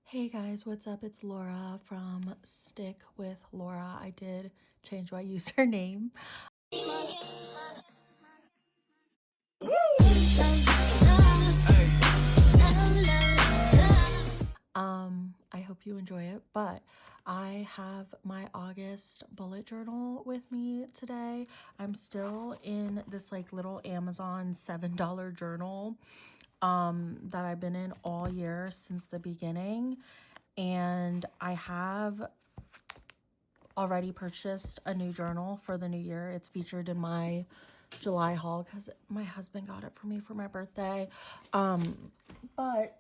Hey guys, what's up? It's Laura from Stick with Laura. I did change my username. I hope you enjoy it, but I have my August bullet journal with me today. I'm still in this like little Amazon $7 journal that I've been in all year since the beginning, and I have already purchased a new journal for the new year. It's featured in my July haul because my husband got it for me for my birthday. But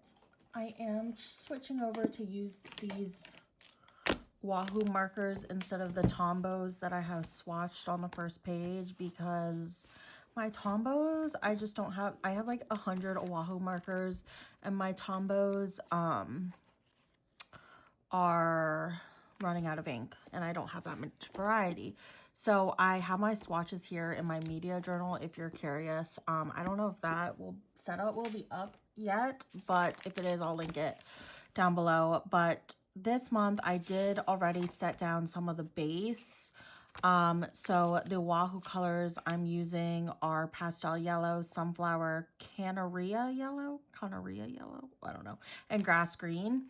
I am switching over to use these Wahoo markers instead of the Tombos that I have swatched on the first page, because my Tombos, I just don't have, I have like 100 Wahoo markers, and my Tombos are running out of ink and I don't have that much variety. So I have my swatches here in my media journal if you're curious. I don't know if that setup will be up yet, but if it is, I'll link it down below. But this month I did already set down some of the base. So the Wahoo colors I'm using are pastel yellow, sunflower, canary yellow, I don't know, and grass green.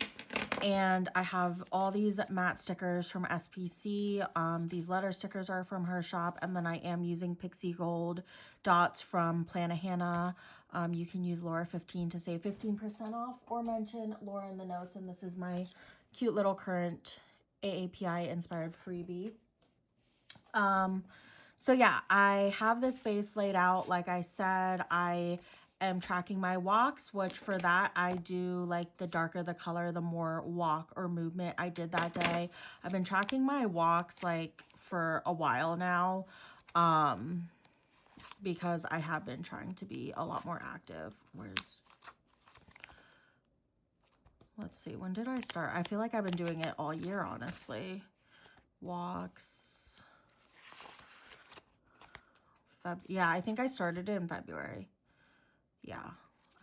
And I have all these matte stickers from SPC. These letter stickers are from her shop. And then I am using Pixie Gold dots from Planahana. You can use Laura15 to save 15% off or mention Laura in the notes. And this is my cute little current AAPI inspired freebie. So yeah, I have this base laid out. Like I said, I am tracking my walks, which for that I do like the darker the color, the more walk or movement I did that day. I've been tracking my walks like for a while now, because I have been trying to be a lot more active. Let's see, when did I start? I feel like I've been doing it all year, honestly. Walks. Yeah, I think I started it in February. Yeah.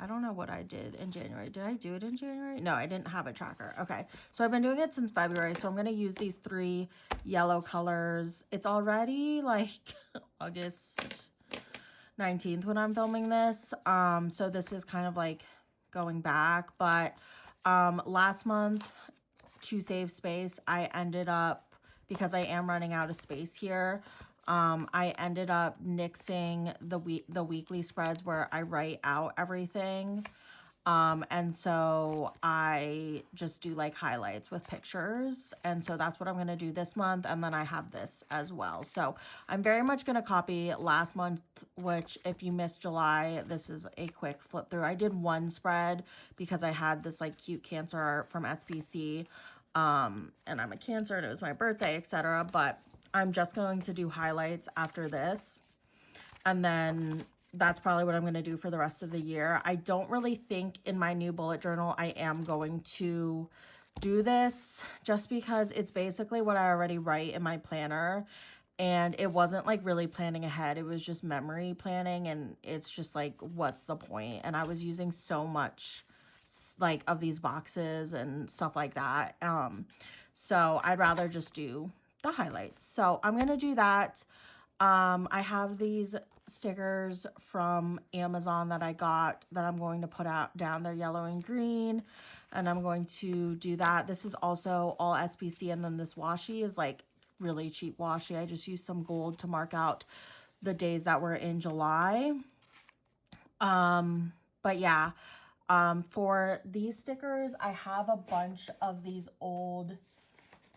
I don't know what I did in January. Did I do it in January? No, I didn't have a tracker. Okay. So I've been doing it since February. So I'm going to use these 3 yellow colors. It's already like August 19th when I'm filming this. So this is kind of like going back, but last month, to save space, I ended up, because I am running out of space here, I ended up nixing the weekly spreads where I write out everything. And so I just do like highlights with pictures. And so that's what I'm going to do this month. And then I have this as well. So I'm very much going to copy last month, which if you missed July, this is a quick flip through. I did one spread because I had this like cute cancer art from SPC. And I'm a Cancer and it was my birthday, etc. But I'm just going to do highlights after this. And then that's probably what I'm going to do for the rest of the year. I don't really think in my new bullet journal I am going to do this, just because it's basically what I already write in my planner. And it wasn't like really planning ahead. It was just memory planning. And it's just like, what's the point? And I was using so much like of these boxes and stuff like that. So I'd rather just do the highlights. So I'm going to do that. I have these stickers from Amazon that I got that I'm going to put out down. They're yellow and green, and I'm going to do that. This is also all SPC, and then this washi is like really cheap washi. I just used some gold to mark out the days that were in July. But yeah, for these stickers, I have a bunch of these old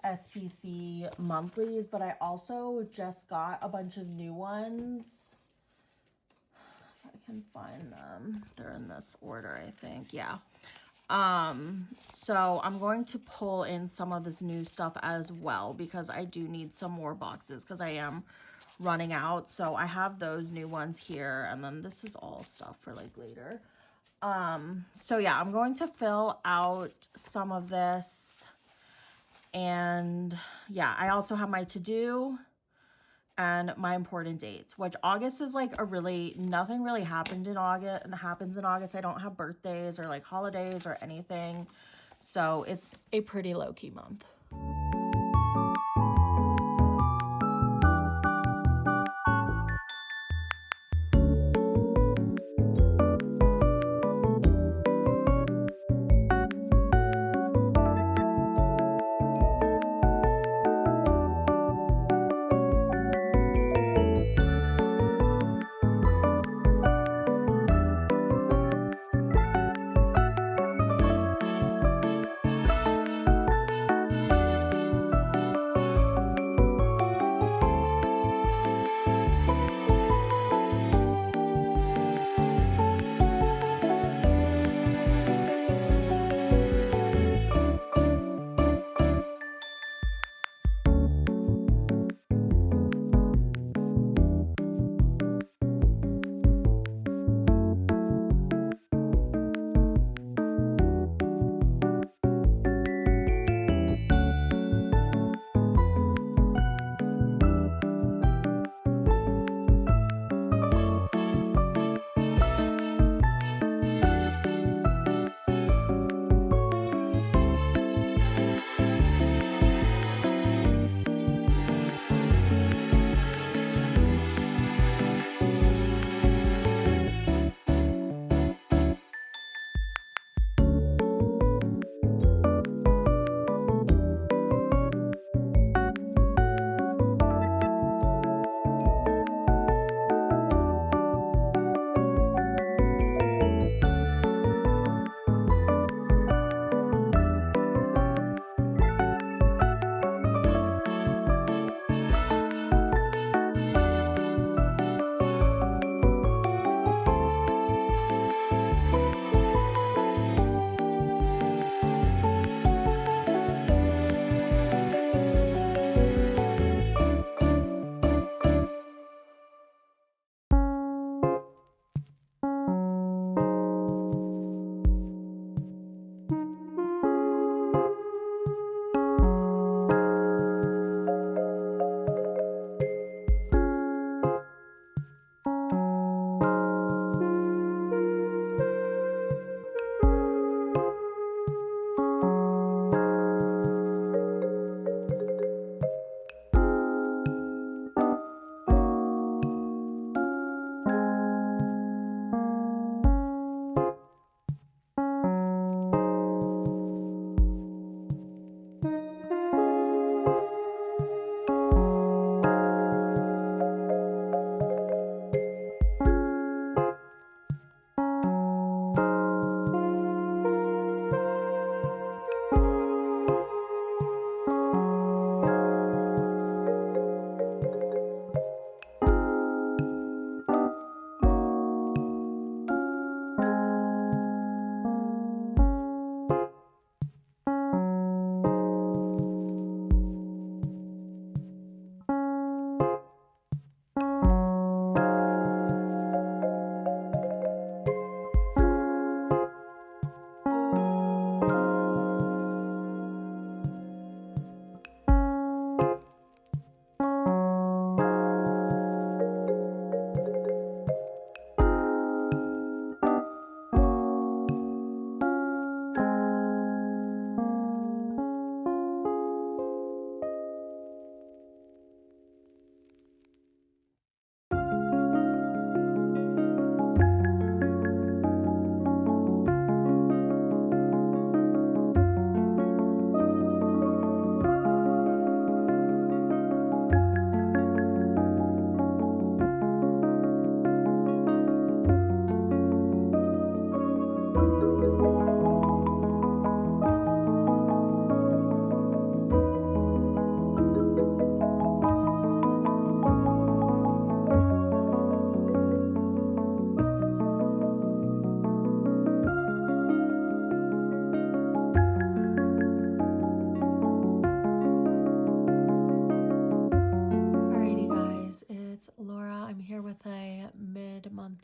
SPC monthlies, but I also just got a bunch of new ones. If I can find them, they're in this order, I think. Yeah. So I'm going to pull in some of this new stuff as well, because I do need some more boxes because I am running out. So I have those new ones here, and then this is all stuff for like later. So yeah, I'm going to fill out some of this. And yeah, I also have my to-do and my important dates, which August is like nothing really happened in August and happens in August. I don't have birthdays or like holidays or anything. So it's a pretty low-key month.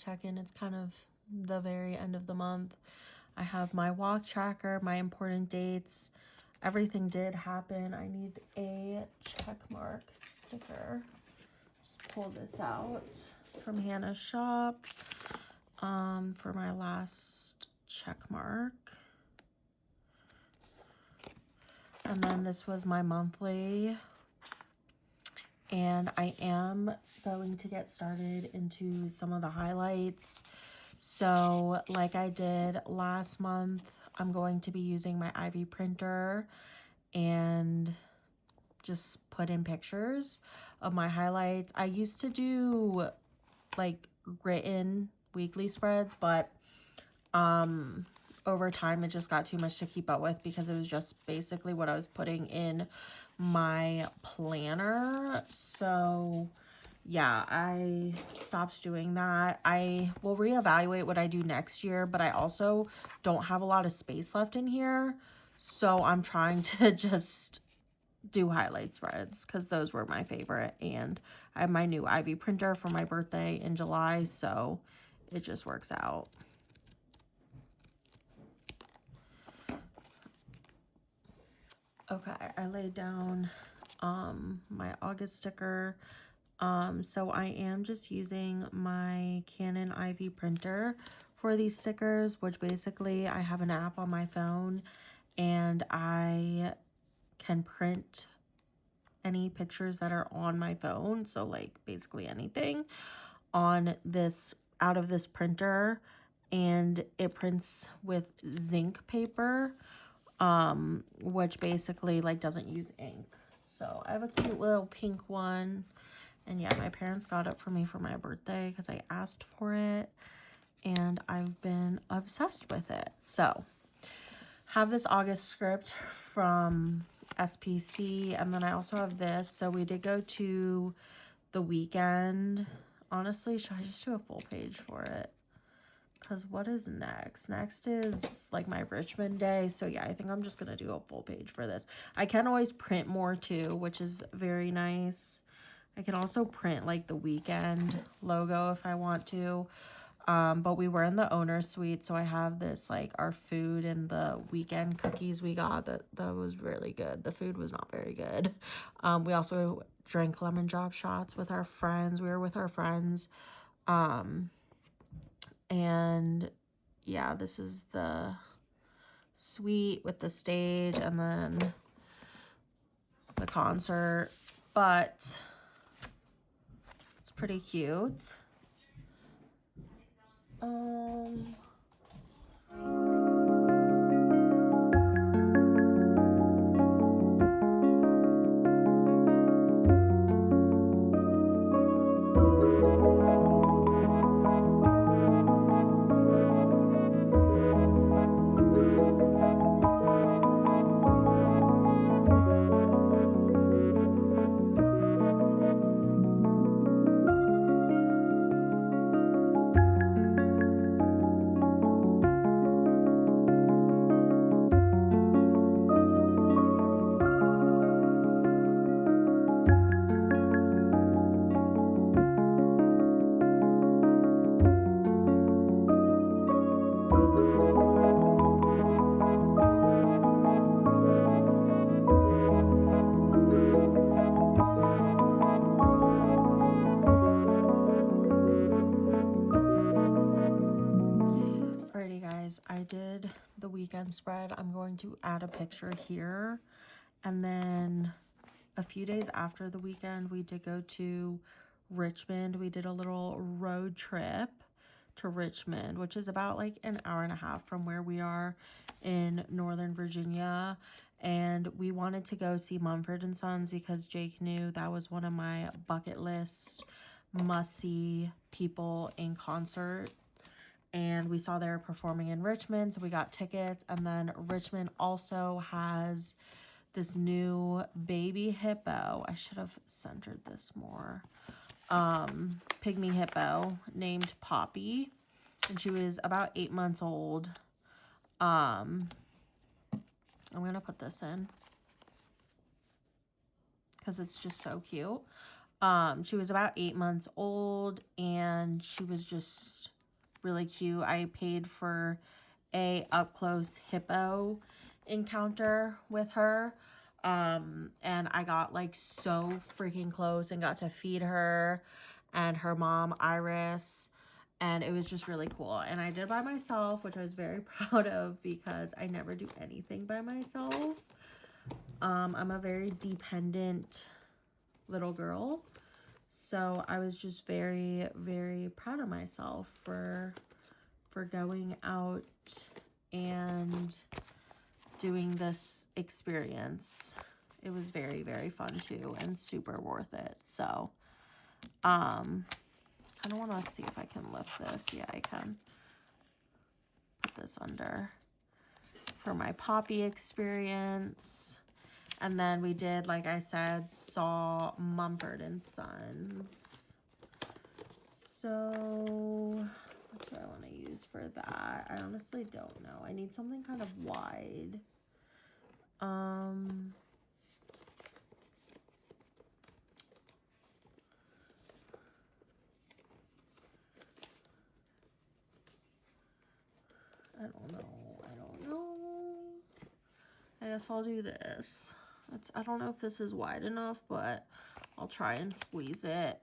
check-in. It's kind of the very end of the month. I have my walk tracker, my important dates. Everything did happen. I need a check mark sticker. Just pull this out from Hannah's shop for my last check mark. And then this was my monthly. And I am going to get started into some of the highlights. So like I did last month, I'm going to be using my Ivy printer and just put in pictures of my highlights. I used to do like written weekly spreads, but over time it just got too much to keep up with because it was just basically what I was putting in my planner. So yeah, I stopped doing that. I will reevaluate what I do next year, but I also don't have a lot of space left in here. So I'm trying to just do highlight spreads because those were my favorite. And I have my new Ivy printer for my birthday in July, so it just works out. Okay, I laid down my August sticker. So I am just using my Canon Ivy printer for these stickers, which basically I have an app on my phone and I can print any pictures that are on my phone. So like basically anything on this, out of this printer, and it prints with zinc paper, which basically like doesn't use ink. So I have a cute little pink one. And yeah, my parents got it for me for my birthday because I asked for it. And I've been obsessed with it. So, have this August script from SPC. And then I also have this. So, we did go to the weekend. Honestly, should I just do a full page for it? Because what is next? Next is like my Richmond day. So, yeah, I think I'm just going to do a full page for this. I can always print more too, which is very nice. I can also print like the weekend logo if I want to. But we were in the owner suite, so I have this like our food and the weekend cookies we got. That was really good. The food was not very good. We also drank lemon drop shots with our friends. We were with our friends. And yeah, this is the suite with the stage and then the concert. But pretty cute. I did the weekend spread. I'm going to add a picture here. And then a few days after the weekend, we did go to Richmond. We did a little road trip to Richmond, which is about like an hour and a half from where we are in Northern Virginia. And we wanted to go see Mumford and Sons because Jake knew that was one of my bucket list must-see people in concert. And we saw they were performing in Richmond, so we got tickets. And then Richmond also has this new baby hippo. I should have centered this more. Pygmy hippo named Poppy. And she was about 8 months old. I'm going to put this in because it's just so cute. She was about 8 months old and she was just really cute. I paid for a up-close hippo encounter with her. And I got like so freaking close and got to feed her and her mom, Iris. And it was just really cool. And I did by myself, which I was very proud of because I never do anything by myself. I'm a very dependent little girl. So I was just very, very proud of myself for going out and doing this experience. It was very, very fun too and super worth it. So, I don't want to see if I can lift this. Yeah, I can. Put this under for my poppy experience. And then we did, like I said, saw Mumford and Sons. So what do I want to use for that? I honestly don't know. I need something kind of wide. I don't know. I guess I'll do this. I don't know if this is wide enough, but I'll try and squeeze it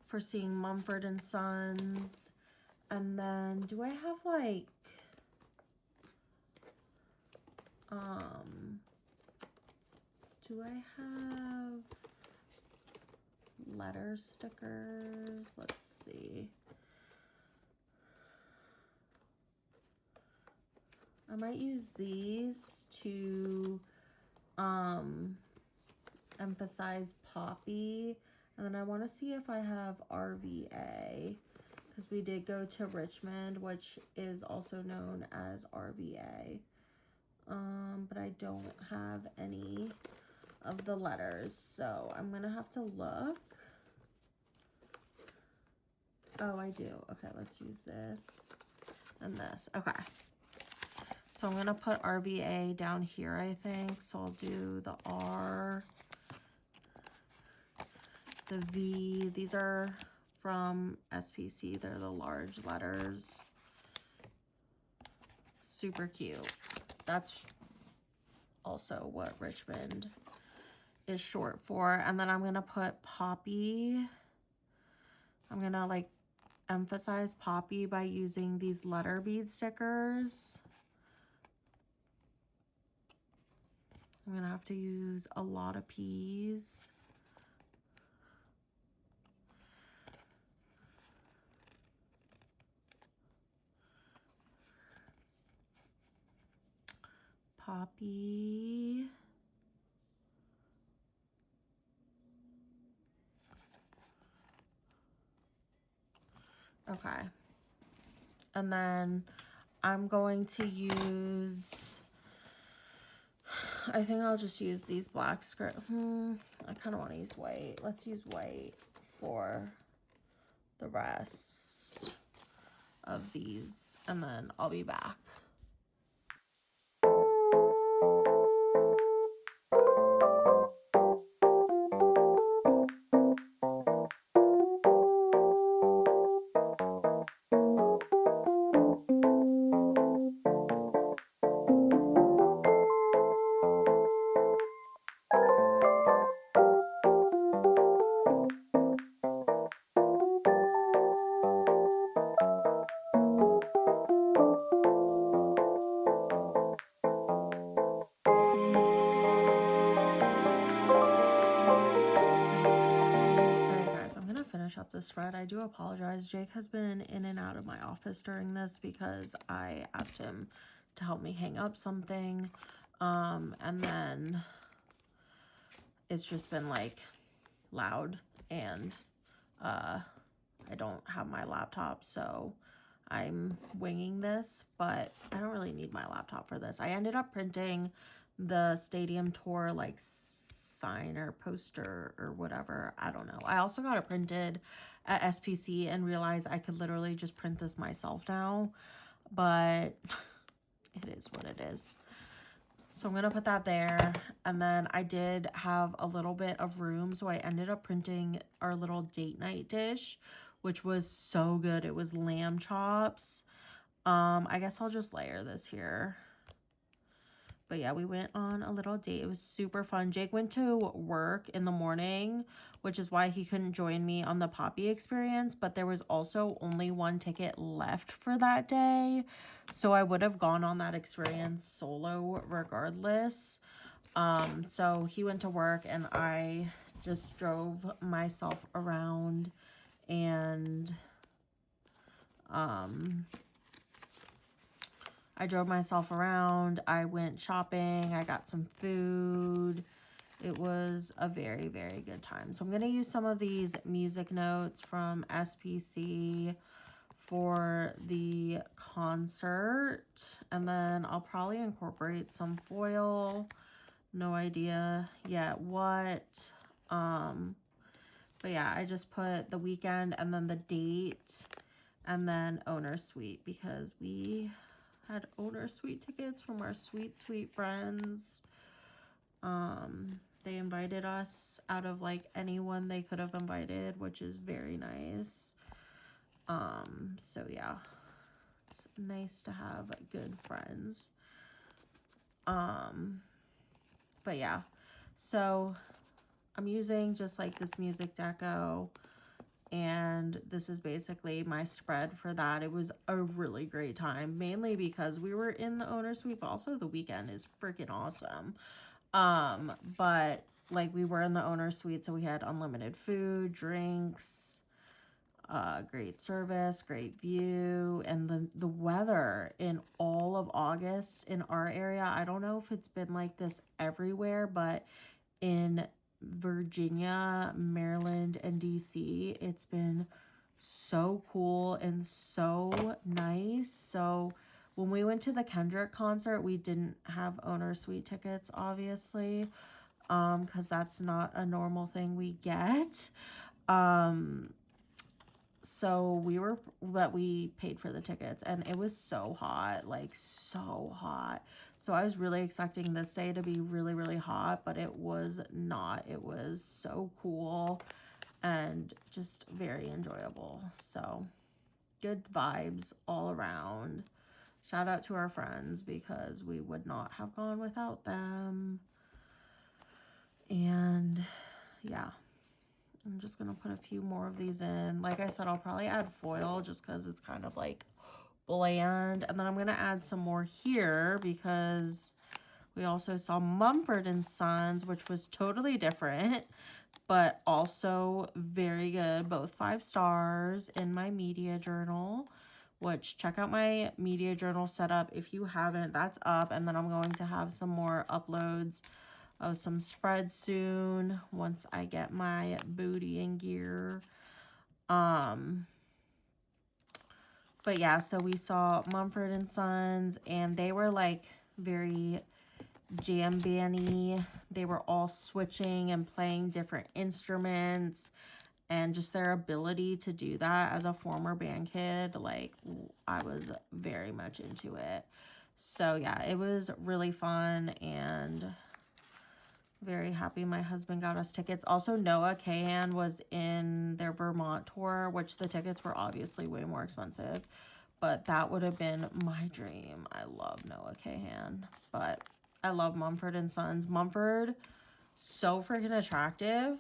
for seeing Mumford and Sons. And then do I have like do I have letter stickers? Let's see. I might use these to emphasize Poppy. And then I want to see if I have RVA, because we did go to Richmond, which is also known as RVA. But I don't have any of the letters, so I'm gonna have to look. Oh, I do. Okay, let's use this and this. Okay. So I'm going to put RVA down here, I think. So I'll do the R, the V. These are from SPC. They're the large letters. Super cute. That's also what Richmond is short for. And then I'm going to put Poppy. I'm going to like emphasize Poppy by using these letter bead stickers. I'm gonna have to use a lot of P's. Poppy. Okay. And then I'm going to use, I think I'll just use these black script. I kind of want to use white. Let's use white for the rest of these, and then I'll be back. Up this spread. I do apologize. Jake has been in and out of my office during this because I asked him to help me hang up something, and then it's just been like loud, and I don't have my laptop, so I'm winging this, but I don't really need my laptop for this. I ended up printing the stadium tour like sign or poster or whatever. I don't know. I also got it printed at SPC and realized I could literally just print this myself now, but it is what it is. So I'm gonna put that there. And then I did have a little bit of room, so I ended up printing our little date night dish, which was so good. It was lamb chops. I guess I'll just layer this here. But yeah, we went on a little date. It was super fun. Jake went to work in the morning, which is why he couldn't join me on the Poppy experience. But there was also only one ticket left for that day, so I would have gone on that experience solo regardless. So he went to work and I just drove myself around and I went shopping, I got some food. It was a very, very good time. So I'm going to use some of these music notes from SPC for the concert. And then I'll probably incorporate some foil. No idea yet what. But yeah, I just put the weekend and then the date and then owner suite because we had owner suite tickets from our sweet, sweet friends. They invited us out of like anyone they could have invited, which is very nice. So yeah, it's nice to have good friends. But yeah, so I'm using just like this music deco, and this is basically my spread for that. It was a really great time, mainly because we were in the owner suite, but also the weekend is freaking awesome. But like we were in the owner suite, so we had unlimited food, drinks, great service, great view, and the weather in all of August in our area, I don't know if it's been like this everywhere, but in Virginia, Maryland, and DC, it's been so cool and so nice. So when we went to the Kendrick concert, we didn't have owner suite tickets, obviously, because that's not a normal thing we get. So we paid for the tickets and it was so hot, like so hot. So I was really expecting this day to be really, really hot, but it was not. It was so cool and just very enjoyable. So good vibes all around. Shout out to our friends because we would not have gone without them. And yeah. I'm just going to put a few more of these in. Like I said, I'll probably add foil just because it's kind of like bland. And then I'm going to add some more here because we also saw Mumford & Sons, which was totally different, but also very good. Both 5 stars in my media journal, which check out my media journal setup if you haven't. That's up. And then I'm going to have some more uploads of some spreads soon once I get my booty in gear. But yeah, so we saw Mumford & Sons and they were like very jam bandy. They were all switching and playing different instruments, and just their ability to do that as a former band kid, like I was very much into it. So yeah, it was really fun and very happy my husband got us tickets. Also, Noah Kahan was in their Vermont tour, which the tickets were obviously way more expensive, but that would have been my dream. I love Noah Kahan, but I love Mumford & Sons. Mumford, so freaking attractive.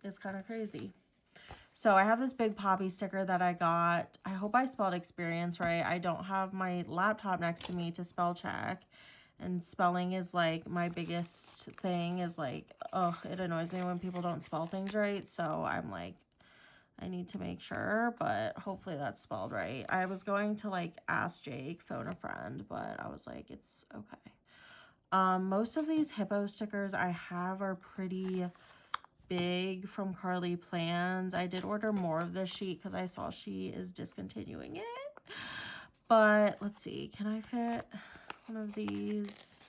It's kind of crazy. So I have this big poppy sticker that I got. I hope I spelled experience right. I don't have my laptop next to me to spell check. And spelling is like my biggest thing is like, oh, it annoys me when people don't spell things right. So I'm like, I need to make sure, but hopefully that's spelled right. I was going to like ask Jake, phone a friend, but I was like, it's okay. Most of these hippo stickers I have are pretty big from Carly Plans. I did order more of this sheet because I saw she is discontinuing it. But let's see, can I fit one of these?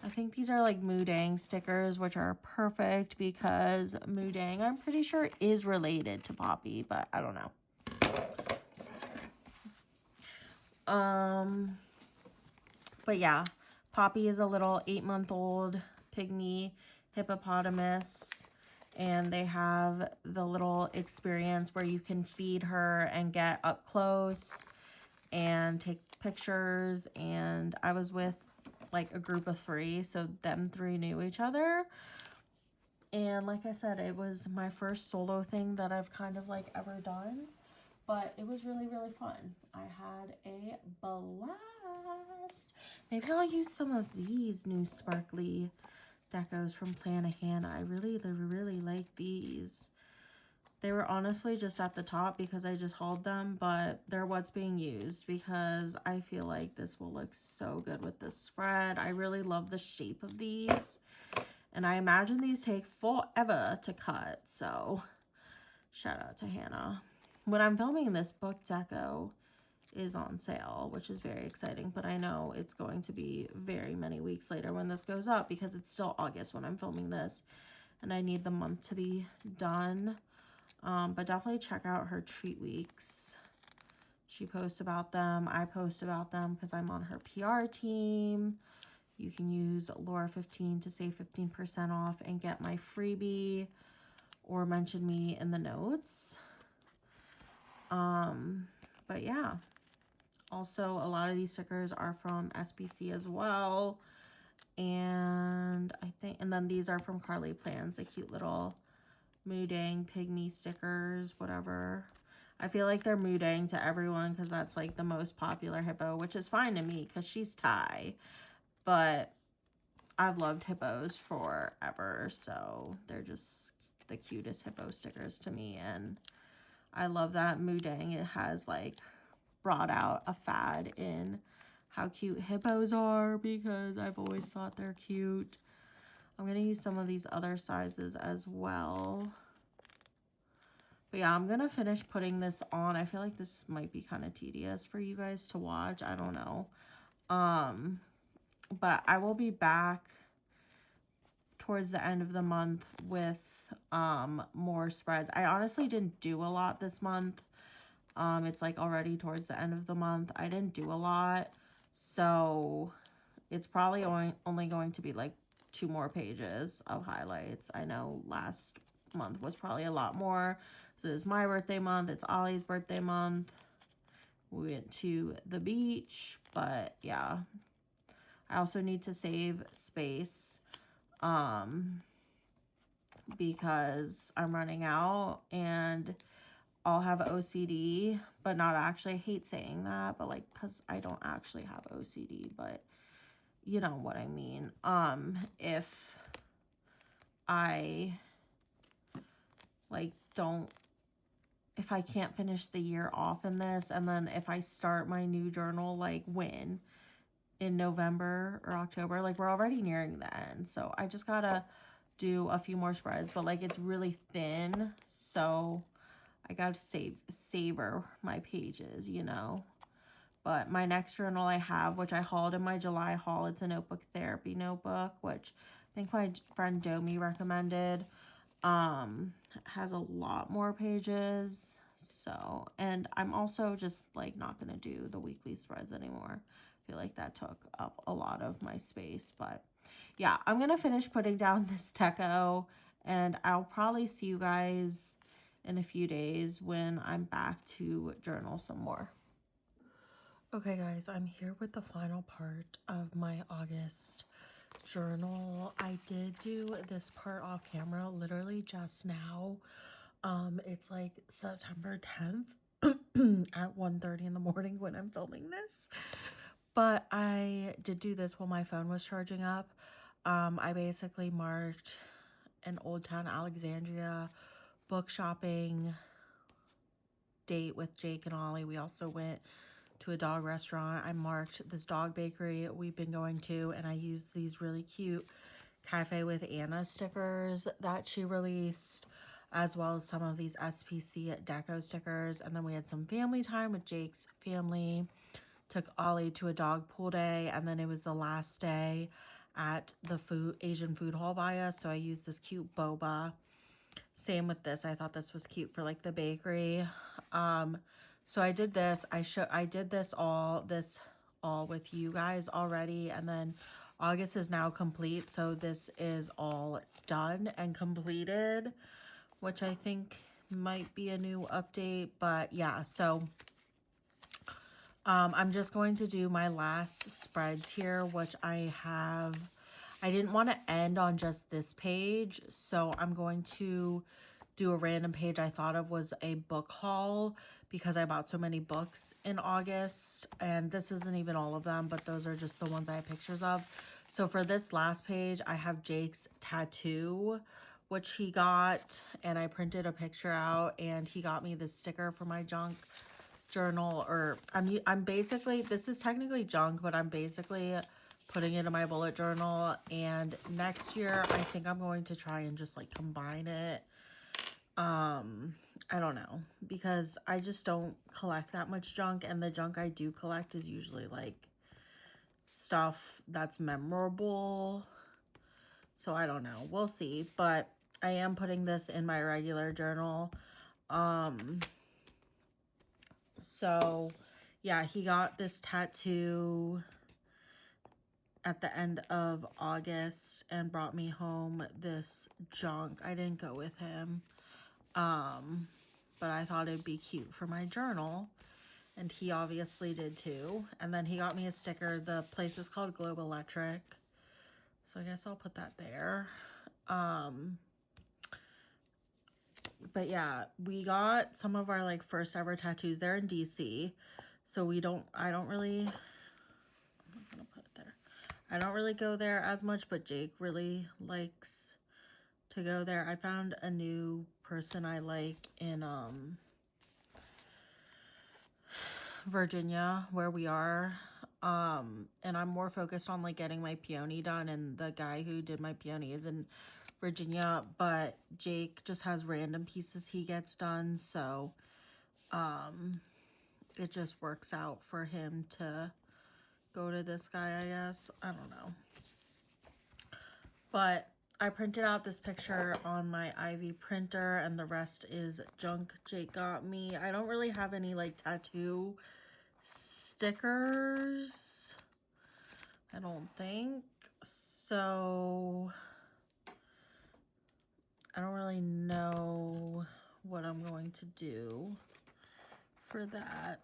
I think these are like Moodang stickers, which are perfect because Moodang, I'm pretty sure, is related to Poppy, but I don't know. But yeah, Poppy is a little 8-month-old pygmy hippopotamus, and they have the little experience where you can feed her and get up close and take pictures. And I was with like a group of 3, so them 3 knew each other. And like I said, it was my first solo thing that I've kind of like ever done. but it was really, really fun. I had a blast. Maybe I'll use some of these new sparkly decos from Planet Hannah. I really, really like these. They were honestly just at the top because I just hauled them, but they're what's being used because I feel like this will look so good with this spread. I really love the shape of these, and I imagine these take forever to cut, so shout out to Hannah. When I'm filming this, book deco is on sale, which is very exciting, but I know it's going to be very many weeks later when this goes up because it's still August when I'm filming this, and I need the month to be done. But definitely check out her treat weeks. She posts about them. I post about them because I'm on her PR team. You can use Laura15 to save 15% off and get my freebie, or mention me in the notes. But yeah. Also, a lot of these stickers are from SPC as well. And then these are from Carly Plans, the cute little Moodang pygmy stickers, whatever. I feel like they're Moodang to everyone because that's like the most popular hippo, which is fine to me because she's Thai. But I've loved hippos forever, so they're just the cutest hippo stickers to me. And I love that Moodang, it has like brought out a fad in how cute hippos are because I've always thought they're cute. I'm going to use some of these other sizes as well. But yeah, I'm going to finish putting this on. I feel like this might be kind of tedious for you guys to watch. I don't know. But I will be back towards the end of the month with more spreads. I honestly didn't do a lot this month. It's like already towards the end of the month. I didn't do a lot. So it's probably only going to be like 2 more pages of highlights. I know last month was probably a lot more. So it's my birthday month. It's Ollie's birthday month. We went to the beach, but yeah. I also need to save space because I'm running out and I'll have OCD, but not actually. I hate saying that, but like, because I don't actually have OCD, but you know what I mean. If I like if I can't finish the year off in this, and then if I start my new journal like when in November or October, like we're already nearing the end, so I just gotta do a few more spreads, but like it's really thin, so I gotta savor my pages, you know. But my next journal I have, which I hauled in my July haul, it's a notebook therapy notebook, which I think my friend Domi recommended. Has a lot more pages. So, and I'm also just like not gonna do the weekly spreads anymore. I feel like that took up a lot of my space. But yeah, I'm gonna finish putting down this deco, and I'll probably see you guys in a few days when I'm back to journal some more. Okay guys, I'm here with the final part of my August journal. I did do this part off camera literally just now. It's like September 10th at 1:30 in the morning when I'm filming this. But I did do this while my phone was charging up. I basically marked an Old Town Alexandria book shopping date with Jake and Ollie. We also went to a dog restaurant. I marked this dog bakery we've been going to, and I used these really cute Cafe with Anna stickers that she released, as well as some of these SPC deco stickers. And then we had some family time with Jake's family. Took Ollie to a dog pool day, and then it was the last day at the Asian food hall by us, so I used this cute boba. Same with this. I thought this was cute for like the bakery. So I did this. I did this all with you guys already, and then August is now complete, so this is all done and completed, which I think might be a new update. But yeah, so I'm just going to do my last spreads here, which I didn't want to end on just this page, so I'm going to do a random page I thought of was a book haul because I bought so many books in August, and this isn't even all of them, but those are just the ones I have pictures of. So for this last page, I have Jake's tattoo, which he got, and I printed a picture out, and he got me this sticker for my junk journal. Or I'm basically, this is technically junk, but I'm basically putting it in my bullet journal, and next year I think I'm going to try and just like combine it. I don't know, because I just don't collect that much junk, and the junk I do collect is usually like stuff that's memorable. So I don't know, we'll see, but I am putting this in my regular journal. So yeah, he got this tattoo at the end of August and brought me home this junk. I didn't go with him, but I thought it'd be cute for my journal, and he obviously did too. And then he got me a sticker. The place is called Globe Electric, so I guess I'll put that there. But yeah, we got some of our like first ever tattoos. They're in DC, so I don't really, I'm not gonna put it there. I don't really go there as much, but Jake really likes to go there. I found a new person I like in Virginia, where we are, and I'm more focused on like getting my peony done, and the guy who did my peony is in Virginia, but Jake just has random pieces he gets done, so it just works out for him to go to this guy, I guess. I don't know, but I printed out this picture on my Ivy printer, and the rest is junk Jake got me. I don't really have any like tattoo stickers, I don't think so. I don't really know what I'm going to do for that.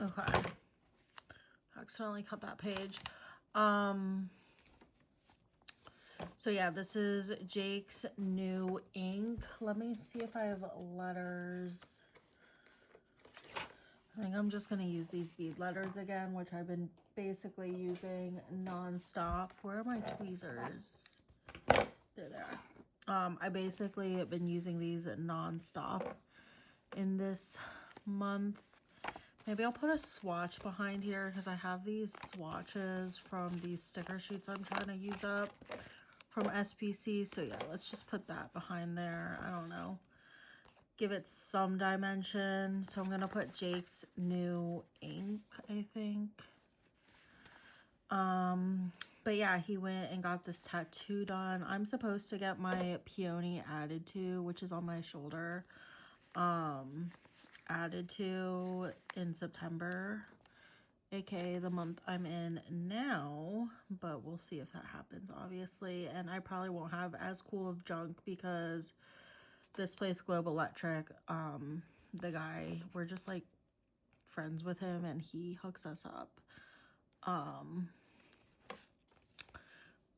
Okay, accidentally cut that page. So yeah, this is Jake's new ink. Let me see if I have letters. I think I'm just gonna use these bead letters again, which I've been basically using non-stop. Where are my tweezers? There they are. I basically have been using these non-stop in this month. Maybe I'll put a swatch behind here because I have these swatches from these sticker sheets I'm trying to use up from SPC. So yeah, let's just put that behind there. I don't know. Give it some dimension. So I'm going to put Jake's new ink, I think. But yeah, he went and got this tattoo done. I'm supposed to get my peony added to, which is on my shoulder, added to in September, aka the month I'm in now, but we'll see if that happens, obviously. And I probably won't have as cool of junk because this place, Globe Electric, the guy, we're just like friends with him, and he hooks us up.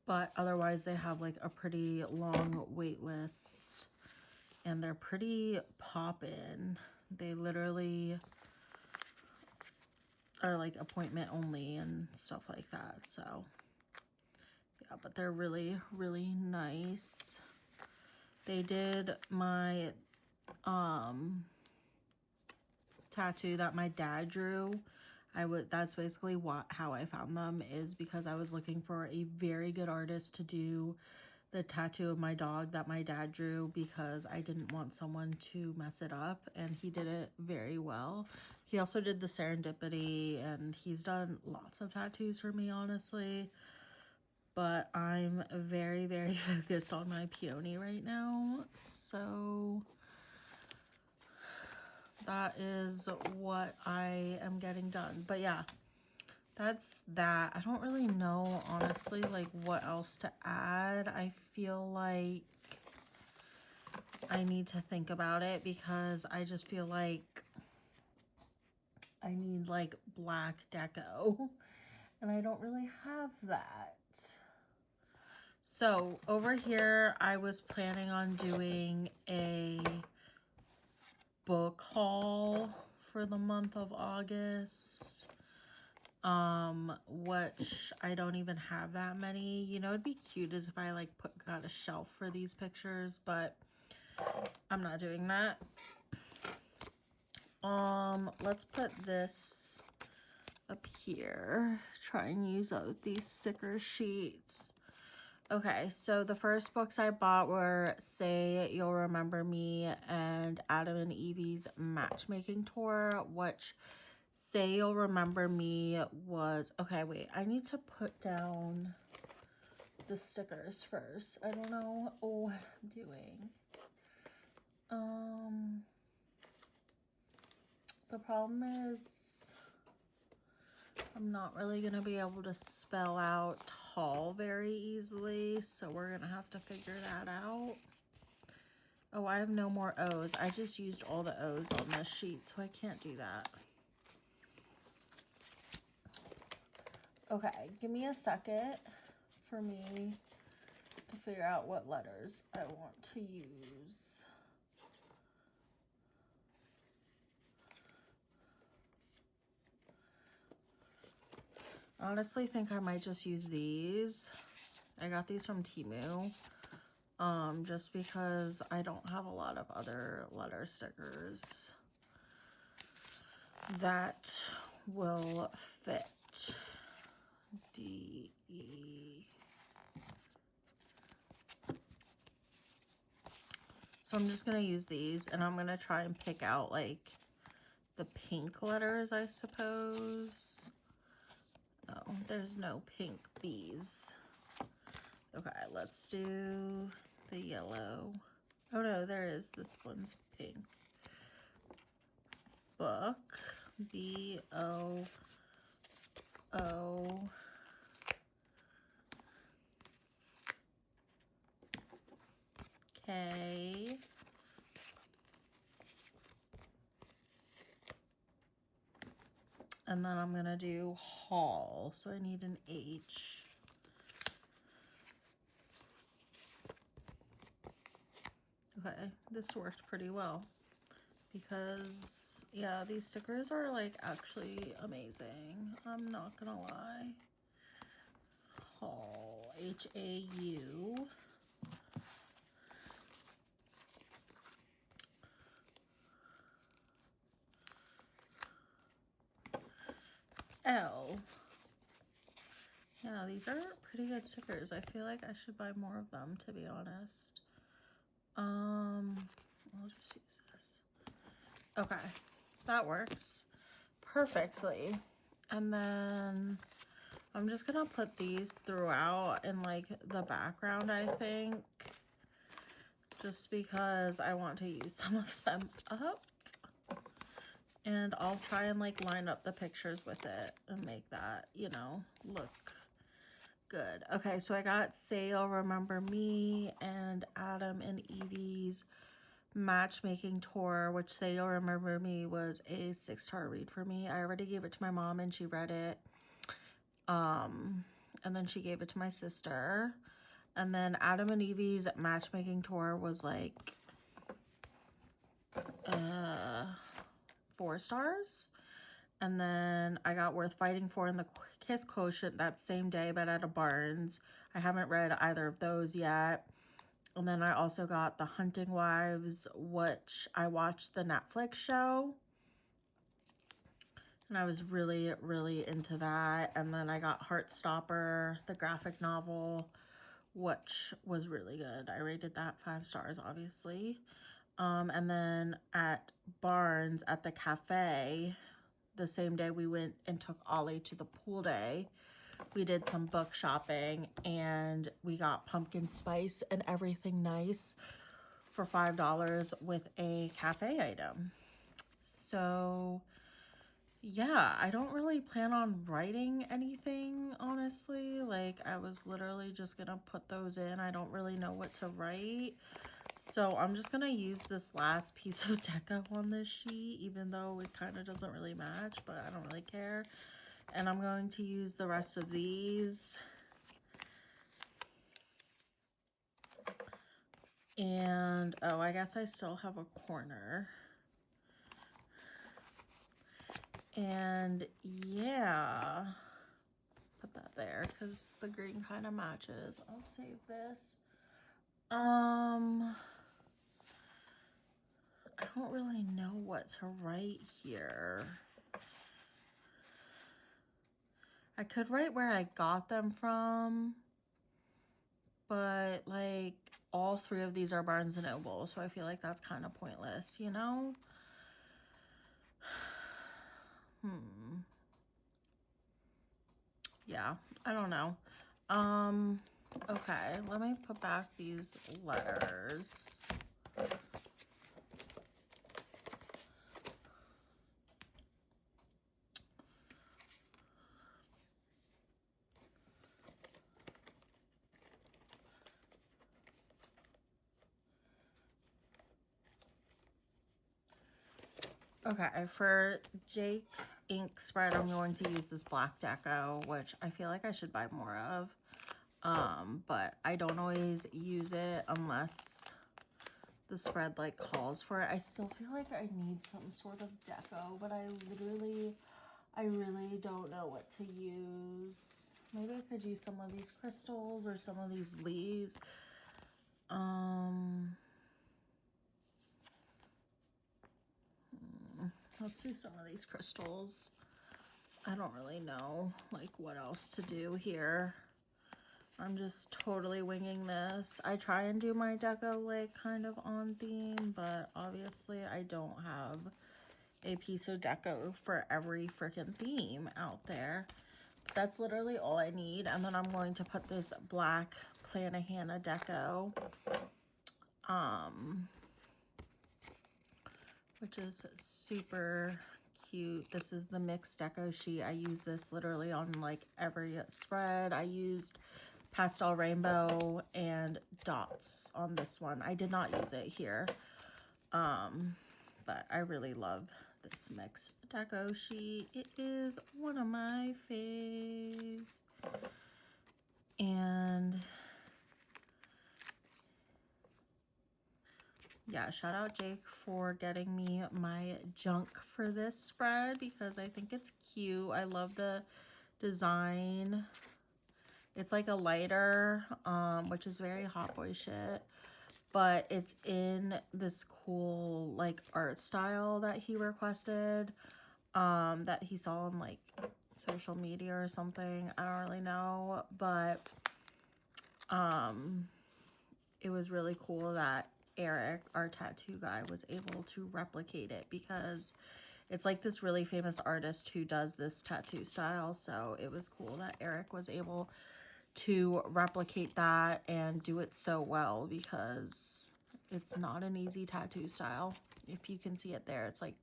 But otherwise they have like a pretty long wait list, and they're pretty poppin'. They literally are like appointment only and stuff like that. So yeah, but they're really, really nice. They did my tattoo that my dad drew. That's basically how I found them, is because I was looking for a very good artist to do the tattoo of my dog that my dad drew, because I didn't want someone to mess it up, and he did it very well. He also did the Serendipity, and he's done lots of tattoos for me, honestly. But I'm very, very focused on my peony right now, so that is what I am getting done. But yeah, that's that. I don't really know, honestly, like what else to add. I feel like I need to think about it, because I just feel like I need like black deco, and I don't really have that. So over here, I was planning on doing a book haul for the month of August, which I don't even have that many. You know, it'd be cute as if I like got a shelf for these pictures, but I'm not doing that. Let's put this up here. Try and use these sticker sheets. Okay, so the first books I bought were Say You'll Remember Me and Adam and Evie's Matchmaking Tour, which Say You'll Remember Me was... Okay, wait, I need to put down the stickers first. I don't know what I'm doing. The problem is I'm not really going to be able to spell out tall very easily, so we're going to have to figure that out. Oh, I have no more O's. I just used all the O's on this sheet, so I can't do that. Okay, give me a second for me to figure out what letters I want to use. I honestly think I might just use these. I got these from Temu. Just because I don't have a lot of other letter stickers that will fit. D, E. So I'm just going to use these, and I'm going to try and pick out like the pink letters, I suppose. Oh, there's no pink B's. Okay, let's do the yellow. Oh no, there is. This one's pink. Book. B-O-O. K. And then I'm going to do haul. So I need an H. Okay, this worked pretty well because, yeah, these stickers are like actually amazing. I'm not gonna lie. Haul. H-A-U. L. Yeah, these are pretty good stickers. I feel like I should buy more of them, to be honest. I'll just use this. Okay, that works perfectly. And then I'm just gonna put these throughout in like the background, I think, just because I want to use some of them up. And I'll try and like line up the pictures with it and make that, you know, look good. Okay, so I got Say You'll Remember Me and Adam and Evie's Matchmaking Tour, which Say You'll Remember Me was a 6-star read for me. I already gave it to my mom and she read it. And then she gave it to my sister. And then Adam and Evie's Matchmaking Tour was like 4 stars. And then I got Worth Fighting For and the Kiss Quotient that same day, but at a Barnes. I haven't read either of those yet. And then I also got The Hunting Wives, which I watched the Netflix show. And I was really, really into that. And then I got Heartstopper, the graphic novel, which was really good. I rated that 5 stars, obviously. And then at Barnes, at the cafe, the same day we went and took Ollie to the pool day, we did some book shopping and we got Pumpkin Spice and Everything Nice for $5 with a cafe item. So yeah, I don't really plan on writing anything, honestly. Like, I was literally just gonna put those in. I don't really know what to write. So I'm just gonna use this last piece of deco on this sheet, even though it kind of doesn't really match, but I don't really care. And I'm going to use the rest of these And, oh, I guess I still have a corner. And yeah, put that there because the green kind of matches. I'll save this. I don't really know what to write here. I could write where I got them from, but like all three of these are Barnes and Noble, so I feel like that's kind of pointless, you know? Yeah, I don't know. Okay, let me put back these letters. Okay, for Jake's ink spread, I'm going to use this black deco, which I feel like I should buy more of. But I don't always use it unless the spread like calls for it. I still feel like I need some sort of deco, but I really don't know what to use. Maybe I could use some of these crystals or some of these leaves. Let's do some of these crystals. I don't really know like what else to do here. I'm just totally winging this. I try and do my deco like kind of on theme, but obviously I don't have a piece of deco for every freaking theme out there. But that's literally all I need. And then I'm going to put this black Planahana deco, which is super cute. This is the mixed deco sheet. I use this literally on like every spread. I used pastel rainbow and dots on this one. I did not use it here, but I really love this mixed deco sheet. It is one of my faves. And yeah, shout out Jake for getting me my junk for this spread because I think it's cute. I love the design. It's like a lighter, which is very hot boy shit, but it's in this cool like art style that he requested, that he saw on like social media or something. I don't really know, but it was really cool that Eric, our tattoo guy, was able to replicate it because it's like this really famous artist who does this tattoo style. So it was cool that Eric was able to replicate that and do it so well because it's not an easy tattoo style. If you can see it there, it's like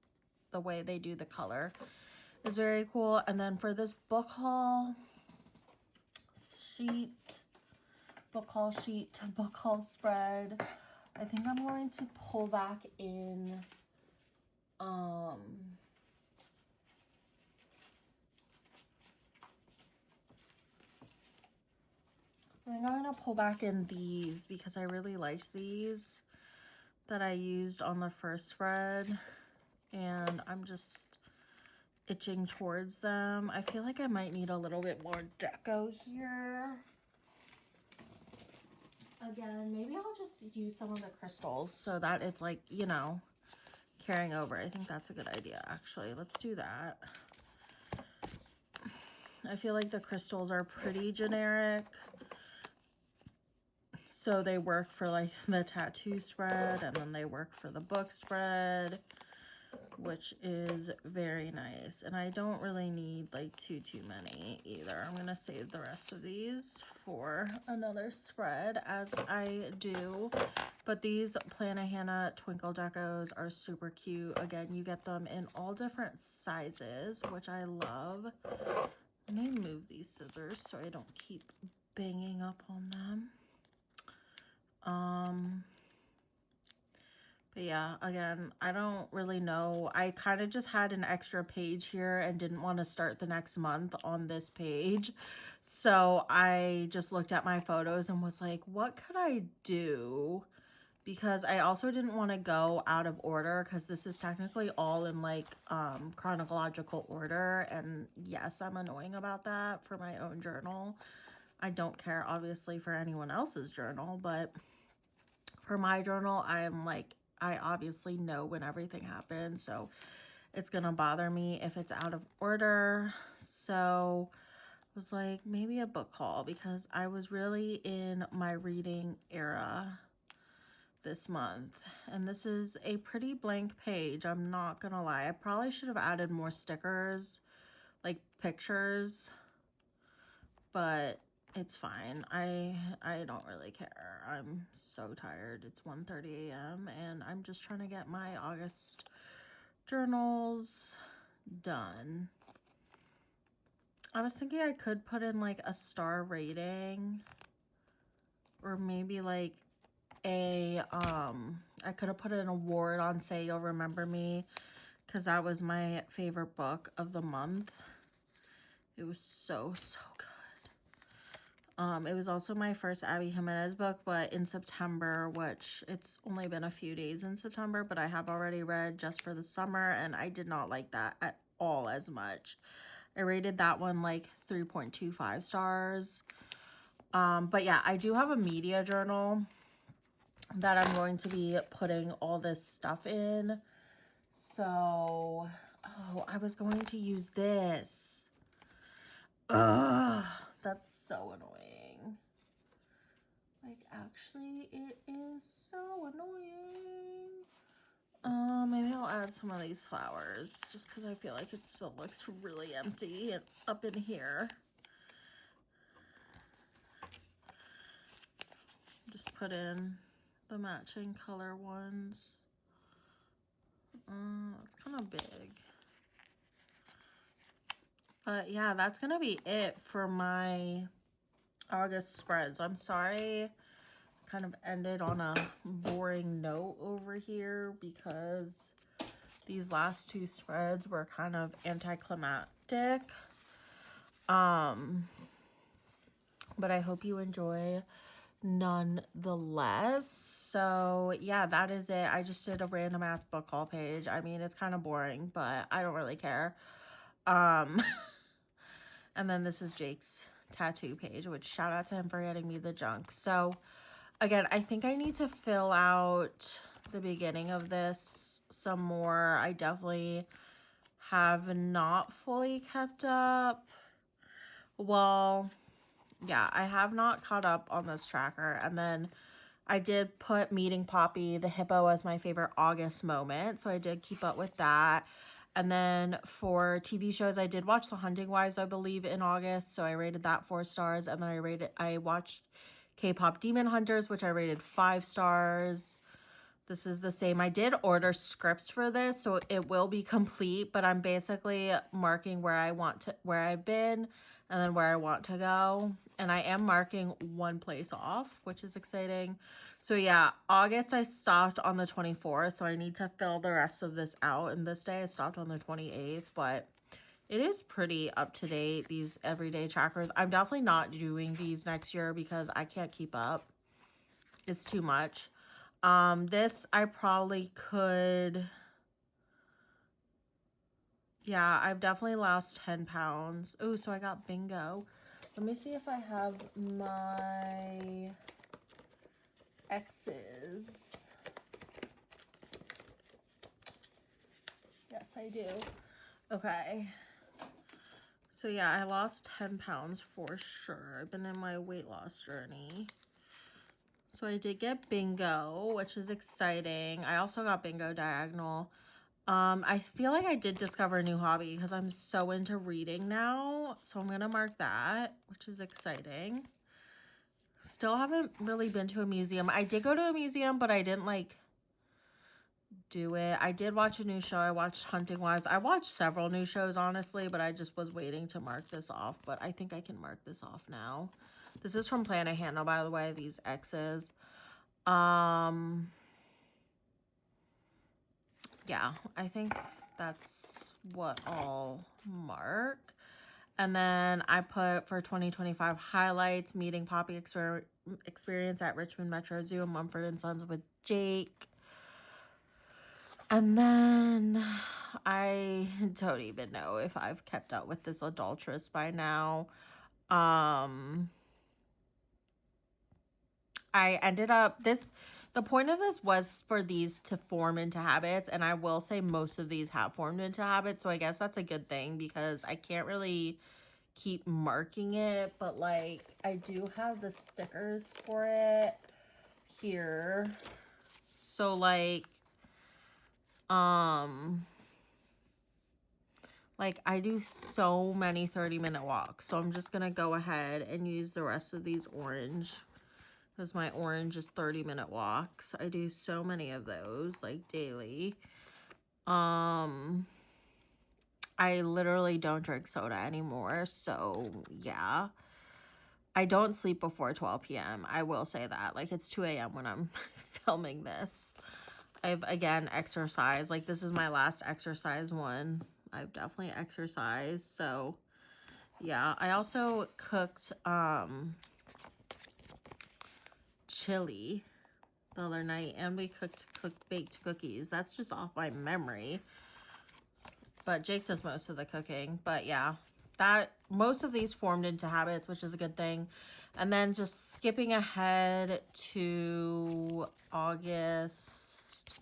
the way they do the color is very cool. And then for this book haul spread, I think I'm going to pull back in I think I'm going to pull back in these because I really liked these that I used on the first spread, and I'm just itching towards them. I feel like I might need a little bit more deco here. Again, maybe I'll just use some of the crystals so that it's like, you know, carrying over. I think that's a good idea, actually. Let's do that. I feel like the crystals are pretty generic, so they work for like the tattoo spread, and then they work for the book spread, which is very nice. And I don't really need like too many either. I'm gonna save the rest of these for another spread as I do. But these Planahana Twinkle Decos are super cute. Again, you get them in all different sizes, which I love. Let me move these scissors so I don't keep banging up on them. But yeah, again, I don't really know. I kind of just had an extra page here and didn't want to start the next month on this page. So I just looked at my photos and was like, what could I do because I also didn't want to go out of order, because this is technically all in like chronological order, and yes, I'm annoying about that for my own journal. I don't care obviously for anyone else's journal, but for my journal, I'm like, I obviously know when everything happened, so it's gonna bother me if it's out of order. So I was like, maybe a book haul, because I was really in my reading era this month, and this is a pretty blank page, I'm not gonna lie. I probably should have added more stickers, like pictures, but it's fine. I don't really care. I'm so tired. It's 1:30 a.m. and I'm just trying to get my August journals done. I was thinking I could put in like a star rating, or maybe like a I could have put an award on Say You'll Remember Me, because that was my favorite book of the month. It was so good. It was also my first Abby Jimenez book, but in September, which it's only been a few days in September, but I have already read Just for the Summer, and I did not like that at all as much. I rated that one like 3.25 stars. But yeah, I do have a media journal that I'm going to be putting all this stuff in. So, oh, I was going to use this. Ugh, that's so annoying. Like, actually, it is so annoying. Maybe I'll add some of these flowers, just because I feel like it still looks really empty up in here. Just put in the matching color ones. It's kind of big. But yeah, that's gonna be it for my August spreads. I'm sorry, kind of ended on a boring note over here, because these last two spreads were kind of anticlimactic. But I hope you enjoy nonetheless. So yeah, that is it. I just did a random ass book haul page. I mean, it's kind of boring, but I don't really care. And then this is Jake's tattoo page, which shout out to him for getting me the junk. So again, I think I need to fill out the beginning of this some more. I definitely have not fully kept up. Well, yeah, I have not caught up on this tracker. And then I did put Meeting Poppy, the hippo, as my favorite August moment. So I did keep up with that. And then for TV shows, I did watch The Hunting Wives, I believe, in August. So I rated that 4 stars. And then I watched K-Pop Demon Hunters, which I rated 5 stars. This is the same. I did order scripts for this, so it will be complete, but I'm basically marking where I've been, and then where I want to go. And I am marking one place off, which is exciting. So yeah, August I stopped on the 24th, so I need to fill the rest of this out. And this day I stopped on the 28th, but it is pretty up to date, these everyday trackers. I'm definitely not doing these next year because I can't keep up. It's too much. This I probably could. Yeah, I've definitely lost 10 pounds. Oh, so I got bingo. Let me see if I have my X's. Yes, I do. Okay. So yeah, I lost 10 pounds for sure. I've been in my weight loss journey. So I did get bingo, which is exciting. I also got bingo diagonal. I feel like I did discover a new hobby because I'm so into reading now. So I'm going to mark that, which is exciting. Still haven't really been to a museum. I did go to a museum, but I didn't like do it. I did watch a new show. I watched Hunting Wives. I watched several new shows, honestly, but I just was waiting to mark this off. But I think I can mark this off now. This is from Planet Hannah, by the way, these X's. Yeah, I think that's what I'll mark. And then I put for 2025 highlights, Meeting Poppy experience at Richmond Metro Zoo and Mumford & Sons with Jake. And then I don't even know if I've kept up with this adulteress by now. I ended up the point of this was for these to form into habits, and I will say most of these have formed into habits, so I guess that's a good thing because I can't really keep marking it, but like I do have the stickers for it here. So like I do so many 30-minute walks, so I'm just gonna go ahead and use the rest of these orange because my orange is 30-minute walks. I do so many of those like daily. I literally don't drink soda anymore, so yeah. I don't sleep before 12 p.m. I will say that. Like, it's 2 a.m. when I'm filming this. I've, again, exercised. Like, this is my last exercise one. I've definitely exercised, so yeah. I also cooked chili the other night, and we baked cookies. That's just off my memory. But Jake does most of the cooking. But yeah, that most of these formed into habits, which is a good thing. And then just skipping ahead to August,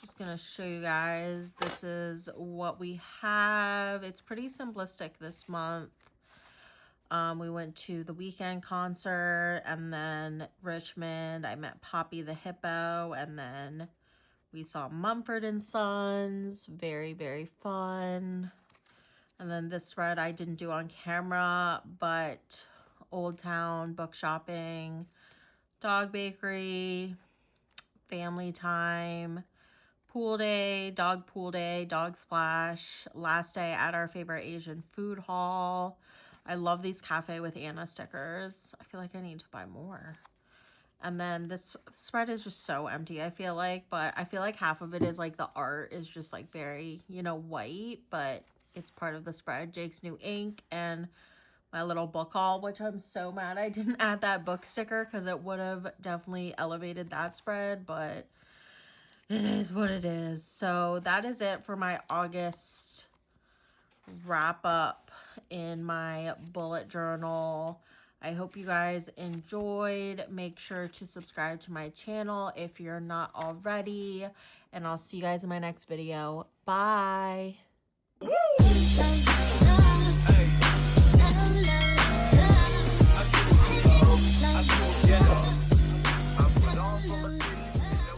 just gonna show you guys, this is what we have. It's pretty simplistic this month. We went to the Weekend concert, and then Richmond, I met Poppy the hippo, and then we saw Mumford and Sons. Very, very fun. And then this spread I didn't do on camera, but Old Town, book shopping, dog bakery, family time, pool day, dog splash, last day at our favorite Asian food hall. I love these Cafe with Anna stickers. I feel like I need to buy more. And then this spread is just so empty, I feel like. But I feel like half of it is like the art is just like very, you know, white. But it's part of the spread. Jake's new ink and my little book haul, which I'm so mad I didn't add that book sticker because it would have definitely elevated that spread. But it is what it is. So that is it for my August wrap up in my bullet journal. I hope you guys enjoyed. Make sure to subscribe to my channel if you're not already. And I'll see you guys in my next video. Bye.